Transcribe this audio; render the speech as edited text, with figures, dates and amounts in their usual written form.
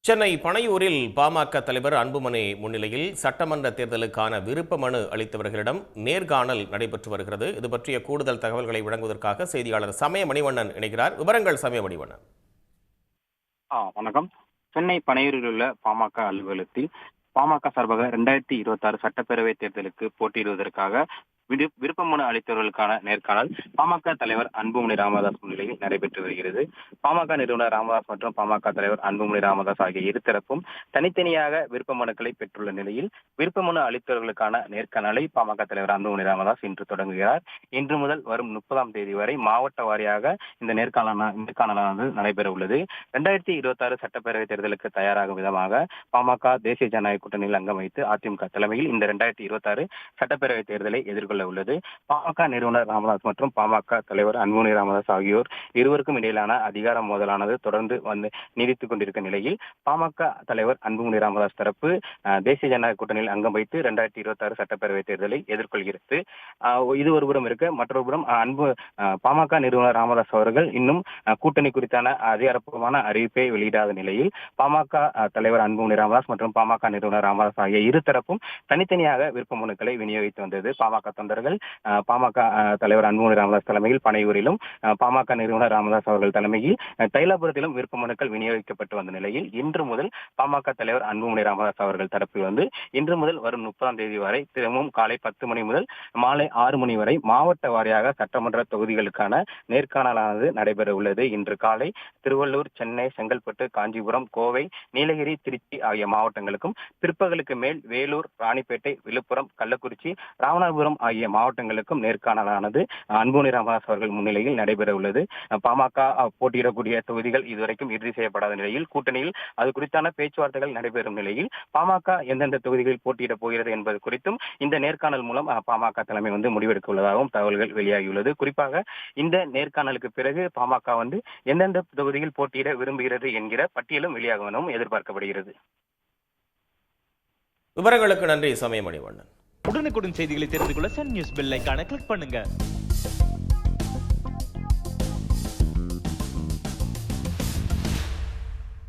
சென்னை பனையூரில் பாமக தலைவர் அன்புமணி முன்னிலையில் சட்டமன்ற தேர்தலுக்கான விருப்ப மனு அளித்தவர்களிடம் நேர்காணல் நடைபெற்று வருகிறது. இது பற்றிய கூடுதல் தகவல்களை வழங்குவதற்காக செய்தியாளர் சமய மணிவண்ணன் இணைகிறார். விவரங்கள் சமய மணிவண்ணன். வணக்கம். சென்னை பனையூரில் உள்ள பாமக அலுவலகத்தில் பாமக சார்பாக 2026 சட்டப்பேரவை தேர்தலுக்கு போட்டியிடுவதற்காக விருப்ப மனு அளித்தவர்களுக்கான நேர்காணல் பாமக தலைவர் அன்புமணி ராமதாஸ் முன்னிலையில் நடைபெற்று வருகிறது. பாமக நிறுவனர் ராமதாஸ் மற்றும் பாமக தலைவர் அன்புமணி ராமதாஸ் ஆகிய இருதரப்பும் தனித்தனியாக விருப்ப மனுக்களை பெற்றுள்ள நிலையில் விருப்ப மனு அளித்தவர்களுக்கான நேர்காணலை பாமக தலைவர் அன்புமணி ராமதாஸ் இன்று தொடங்குகிறார். இன்று முதல் வரும் 30ஆம் தேதி வரை மாவட்ட வாரியாக இந்த நேர்காணலானது நடைபெற உள்ளது. 2026 சட்டப்பேரவை தேர்தலுக்கு தயாராகும் விதமாக பாமக தேசிய ஜனநாயக கூட்டணியில் அங்கம் வைத்து அதிமுக தலைமையில் இந்த 2026 சட்டப்பேரவை தேர்தலை எதிர்கொள்ள உள்ளது. பாமக நிறுவனர் ராமதாஸ் மற்றும் பாமக தலைவர் அன்புமணி ராமதாஸ் ஆகியோர் இருவருக்கும் இடையிலான அதிகார மோதலானது தொடர்ந்து நீடித்துக் கொண்டிருக்கும் நிலையில் பாமக தலைவர் அன்புமணி ராமதாஸ் தரப்பு தேசிய ஜனநாயக கூட்டணியில் அங்கம் வைத்து 2026 சட்டப்பேரவை தேர்தலை எதிர்கொள்கிறது. இது ஒருபுறம் இருக்க, மற்றொருபுறம் பாமக நிறுவனர் ராமதாஸ் அவர்கள் இன்னும் கூட்டணி குறித்தான அதிகாரப்பூர்வமான அறிவிப்பை வெளியிடாத நிலையில் பாமக தலைவர் அன்புமணி ராமதாஸ் மற்றும் பாமக நிறுவனர் ராமதாஸ் ஆகிய இருதரப்பும் தனித்தனியாக விருப்ப மனுக்களை விநியோகித்து வந்தது. பாமக தொண்டர்கள் பாமக தலைவர் அன்புமணி ராமதாஸ் தலைமையில் பனையூரிலும், பாமக நிறுவனர் ராமதாஸ் அவர்கள் தலைமையில் தைலாபுரத்திலும் விருப்ப மனுக்கள் விநியோகிக்கப்பட்டு வந்த நிலையில் இன்று முதல் பாமக தலைவர் அன்புமணி ராமதாஸ் அவர்கள் தரப்பில் இன்று முதல் வரும் 30ஆம் தேதி வரை தினமும் காலை 10 மணி முதல் மாலை 6 மணி வரை மாவட்ட வாரியாக சட்டமன்ற தொகுதிகளுக்கான நேர்காணலானது நடைபெற உள்ளது. இன்று காலை திருவள்ளூர், சென்னை, செங்கல்பட்டு, காஞ்சிபுரம், கோவை, நீலகிரி, திருச்சி ஆகிய மாவட்டங்களுக்கும், பிற்பகலுக்கு மேல் வேலூர், ராணிப்பேட்டை, விழுப்புரம், கள்ளக்குறிச்சி, ராமநாதபுரம் ஆகிய மாவட்டங்களுக்கும் நேர்காணலானது அன்புமணி ராமதாஸ் அவர்கள் முன்னிலையில் நடைபெற உள்ளது. பாமக போட்டியிடக்கூடிய தொகுதிகள் இதுவரைக்கும் இறுதி செய்யப்படாத நிலையில் கூட்டணியில் அது குறித்தான பேச்சுவார்த்தைகள் நடைபெறும் நிலையில் பாமக எந்தெந்த தொகுதிகளில் போட்டியிடப் போகிறது என்பது குறித்தும் இந்த நேர்காணல் மூலம் பாமக தலைமை முடிவெடுக்க உள்ளதாகவும் தகவல்கள் வெளியாகியுள்ளது. குறிப்பாக இந்த நேர்காணலுக்கு பிறகு பாமக எந்தெந்த தொகுதியில் போட்டியிட விரும்புகிறது என்கிற பட்டியலும் வெளியாகும் எனவும் எதிர்பார்க்கப்படுகிறது. விவரங்களுக்கு நன்றி சமய மணிவண்ணன். உடனுக்குடன் செய்திகளை தெரிந்து கொள்ள சன் நியூஸ் பெல் ஐகானை கிளிக் பண்ணுங்க.